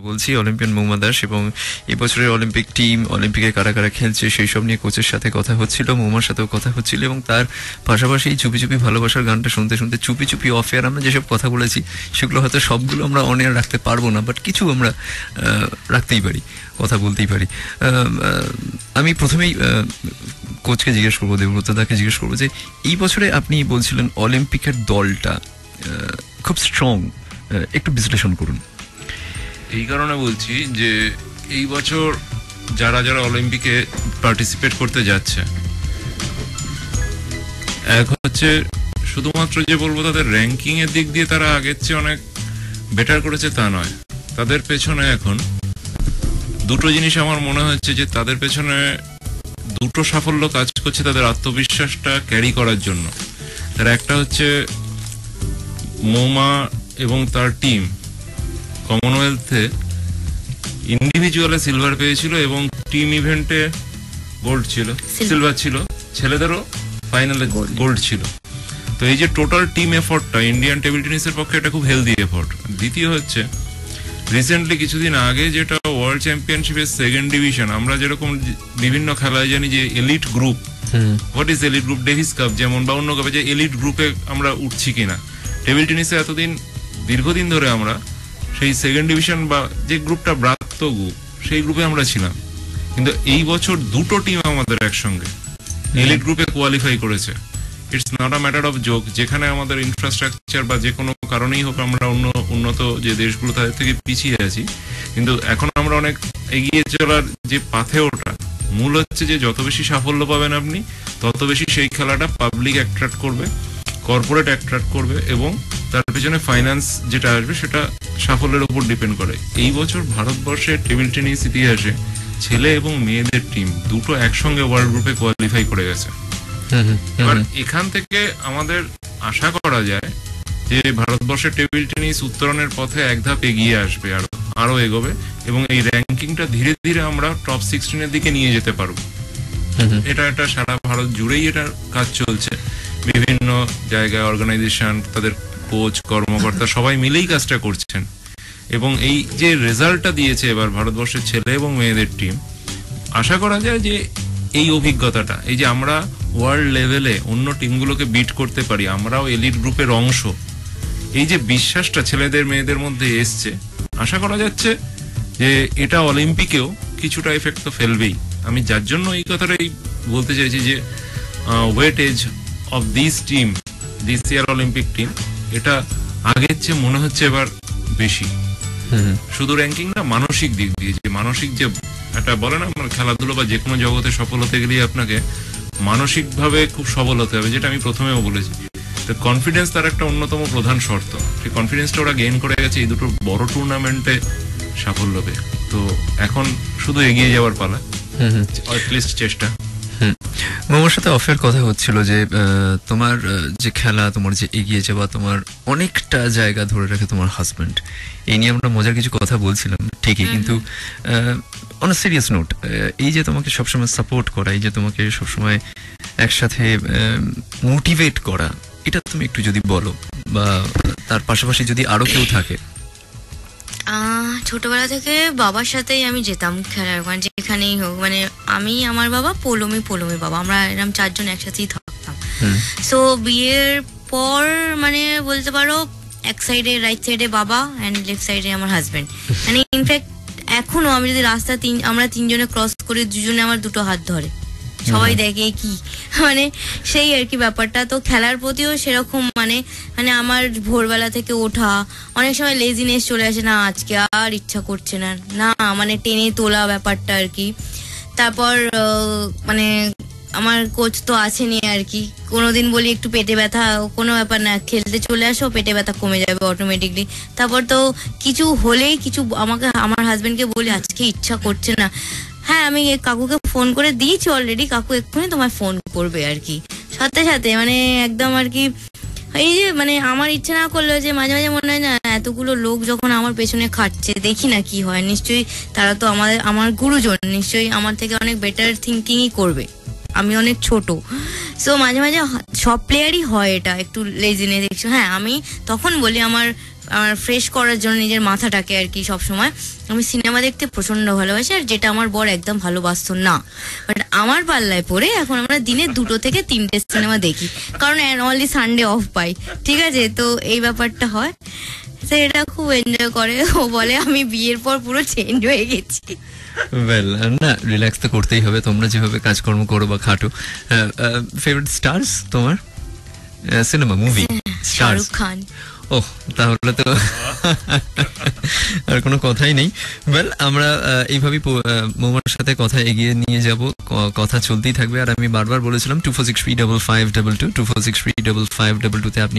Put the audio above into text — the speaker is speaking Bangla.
বলছি অলিম্পিয়ান মৌমা দাস, এবং এবছরের অলিম্পিক টিম, অলিম্পিকে কারা কারা খেলছে সেই সব নিয়ে কোচের সাথে কথা হচ্ছিল, মৌমার সাথেও কথা হচ্ছিল, এবং তার পাশাপাশি চুপি চুপি ভালোবাসার গানটা শুনতে শুনতে চুপি চুপি অফ এয়ার আমরা যেসব কথা বলেছি সেগুলো হয়তো সবগুলো আমরা অন এয়ার রাখতে পারবো না, বাট কিছু আমরা রাখতেই পারি, কথা বলতেই পারি। আমি প্রথমেই কোচকে জিজ্ঞেস করবো, দেবব্রত দাকে জিজ্ঞেস করবো যে এই বছরে আপনি বলছিলেন অলিম্পিকের দলটা খুব স্ট্রং, একটু বিশ্লেষণ করুন। এই কারণে বলছি যে এই বছর যারা যারা অলিম্পিকে পার্টিসিপেট করতে যাচ্ছে, এক হচ্ছে শুধুমাত্র যে বলবো তাদের র্যাঙ্কিং এর দিক দিয়ে তারা আগের চেয়ে অনেক বেটার করেছে তা নয়, তাদের পেছনে এখন দুটো জিনিস আমার মনে হচ্ছে যে তাদের পেছনে দুটো সাফল্য কাজ করছে তাদের আত্মবিশ্বাসটা ক্যারি করার জন্য। তার একটা হচ্ছে মৌমা এবং তার টিম কমনওয়েলথে ইন্ডিভিজুয়ালে সিলভার পেয়েছিল এবং টিম ইভেন্টে গোল্ড ছিল, সিলভার ছিল, ছেলেদেরও ফাইনালে গোল্ড ছিল। তো এই যে টোটাল টিম এফোর্টটা ইন্ডিয়ান টেবিল টেনিসের পক্ষে এটা খুব হেলদি এফোর্ট। দ্বিতীয় হচ্ছে রিসেন্টলি কিছুদিন আগে যেটা ওয়ার্ল্ড চ্যাম্পিয়নশিপের সেকেন্ড ডিভিশন, আমরা যেরকম বিভিন্ন খেলায় জানি যে elite group, what is elite group, Davis Cup যেমন বা অন্য কাপে, যে এলিট গ্রুপে আমরা উঠছি কিনা। টেবিল টেনিসে এতদিন দীর্ঘদিন ধরে আমরা সেই সেকেন্ড ডিভিশন বা যে গ্রুপটা ব্রাত্য গ্রুপ সেই গ্রুপে আমরা ছিলাম, কিন্তু এই বছর দুটো টিম আমাদের একসঙ্গে এলিট গ্রুপে কোয়ালিফাই করেছে। It's not a matter of joke, যেখানে আমাদের ইনফ্রাস্ট্রাকচার বা যে কোনো কারণেই হোক আমরা উন্নত যে দেশগুলো তাদের থেকে পিছিয়ে আছি, কিন্তু এখন আমরা অনেক এগিয়ে চলার যে পাথে ওঠা মূল হচ্ছে যে যত বেশি সাফল্য পাবেন আপনি তত বেশি সেই খেলাটা পাবলিক অ্যাট্রাক্ট করবে, কর্পোরেট অ্যাট্রাক্ট করবে, এবং তার পেছনে ফাইন্যান্স যেটা আসবে সেটা সাফল্যের উপর ডিপেন্ড করে। এই বছর ভারতবর্ষের টেবিল টেনিস ইতিহাসে ছেলে এবং মেয়েদের টিম দুটো একসঙ্গে ওয়ার্ল্ড গ্রুপে কোয়ালিফাই করে গেছে। এবার এখান থেকে আমাদের আশা করা যায় যে ভারতবর্ষের টেবিল টেনিস উত্তরণের পথে এক ধাপ এগিয়ে আসবে, আরো এগোবে, এবং এই র্যাঙ্কিংটা ধীরে ধীরে আমরা টপ 16-এর দিকে নিয়ে যেতে পারবো। এটা সারা ভারত জুড়েই এটার কাজ চলছে, বিভিন্ন জায়গায় অর্গানাইজেশন, তাদের কোচ, কর্মকর্তা সবাই মিলেই কাজটা করছেন, এবং এই যে রেজাল্টটা দিয়েছে এবার ভারতবর্ষের ছেলে এবং মেয়েদের টিম, আশা করা যায় যে এই অভিজ্ঞতাটা, এই যে আমরা ওয়ার্ল্ড লেভেলে অন্য টিমগুলোকে বিট করতে পারি, আমরাও এলিট গ্রুপের অংশ, এই যে বিশ্বাসটা ছেলেদের মেয়েদের মধ্যে এসছে, আশা করা যাচ্ছে যে এটা অলিম্পিকেও কিছুটা এফেক্ট তো ফেলবেই। আমি যার জন্য এই কথাটাই বলতে চাইছি যে weightage of this team, this year Olympic team, এটা আগের চেয়ে মনে হচ্ছে এবার বেশি। শুধু র্যাঙ্কিং না, মানসিক দিক দিয়ে, যে মানসিক যে একটা বলে না খেলাধুলো বা যে কোনো জগতে সফল হতে গেলে আপনাকে মানসিকভাবে খুব সবল হতে হবে, যেটা আমি প্রথমেও বলেছি। তো কনফিডেন্স তার একটা অন্যতম প্রধান শর্ত, সেই কনফিডেন্সটা ওরা গেইন করে গেছে এই দুটো বড় টুর্নামেন্টে সাফল্য পেয়ে। তো এখন শুধু এগিয়ে যাওয়ার পালা, অ্যাটলিস্ট চেষ্টা। মামার সাথে অফের কথা হচ্ছিল যে তোমার যে খেলা, তোমার যে এগিয়ে যাওয়া, তোমার অনেকটা জায়গা ধরে রাখে তোমার হাজব্যান্ড, এই নিয়ে আমরা মজার কিছু কথা বলছিলাম ঠিকই, কিন্তু অন সিরিয়াস নোট, এই যে তোমাকে সবসময় সাপোর্ট করা, এই যে তোমাকে সবসময় একসাথে মোটিভেট করা, এটা তুমি একটু যদি বলো, বা তার পাশাপাশি যদি আরো কেউ থাকে। ছোটবেলা থেকে বাবার সাথেই আমি যেতাম খেলার, মানে যেখানেই হোক, মানে আমি, আমার বাবা, পোলমি বাবা, আমরা এরকম চারজন একসাথেই থাকতাম। সো বিয়ের পর মানে বলতে পারো এক সাইডে, রাইট সাইডে বাবা অ্যান্ড লেফট সাইডে আমার হাজব্যান্ড, মানে ইনফ্যাক্ট এখনো আমি যদি রাস্তা আমরা তিনজনে ক্রস করি, দুজনে আমার দুটো হাত ধরে, সবাই দেখে কি, মানে সেই আর কি ব্যাপারটা। তো খেলার প্রতিও সেরকম, মানে আমার ভোরবেলা থেকে ওঠা, অনেক সময় লেজিনেস চলে আসে, না আজকে আর ইচ্ছা করছে না, মানে টেনে তোলা ব্যাপারটা আর কি। তারপর মানে আমার কোচ তো আছেনই আর কি, কোনোদিন বলি একটু পেটে ব্যথা, কোনো ব্যাপার না, খেলতে চলে আসো, পেটে ব্যথা কমে যাবে অটোমেটিকলি। তারপর তো কিছু হলেই আমার হাজবেন্ডকে বলি আজকে ইচ্ছা করছে না, হ্যাঁ আমি কাকুকে ফোন করে দিয়েছি অলরেডি, কাকু এক্ষুনি তোমায় ফোন করবে আর কি, সাথে সাথে মানে একদম আর কি। এই যে মানে আমার ইচ্ছে না করলেও যে মাঝে মাঝে মনে হয় না, এতগুলো লোক যখন আমার পেছনে খাটছে, দেখি না কি হয়, নিশ্চয়ই তারা তো আমার গুরুজন, নিশ্চয়ই আমার থেকে অনেক বেটার থিঙ্কিংই করবে, আমি অনেক ছোট। সো মাঝে মাঝে সব প্লেয়ারই হয় এটা, একটু লেজিনেস। হ্যাঁ আমি তখন বলি আমার আমার ফ্রেশ করার জন্য নিজের মাথাটাকে আর কি সবসময় আমি সিনেমা দেখতে প্রচন্ড ভালোবাসি, আর যেটা আমার বর একদম ভালোবাসতো না, বাট আমার পাল্লায় পড়ে এখন আমরা দিনে 2 থেকে 3টে সিনেমা দেখি, কারণ অনলি সানডে অফ পাই, ঠিক আছে, তো এই ব্যাপারটা হয়, তো এটা খুব এনজয় করে। ও বলে আমি বিয়ের পর পুরো চেঞ্জ হয়ে গেছি। ওয়েল, না রিল্যাক্স তো করতেই হবে, তোমরা যেভাবে কাজকর্ম করো বা খাটো। ফেভারিট স্টার্স তোমার cinema movie stars? Shahrukh Khan. ওহ, তাহলে তো আর কোনো কথাই নেই। ওয়েল, আমরা এইভাবেই মোমার সাথে কথা এগিয়ে নিয়ে যাব, কথা চলতেই থাকবে। আর আমি বারবার বলেছিলাম 24635522 24635522 তে আপনি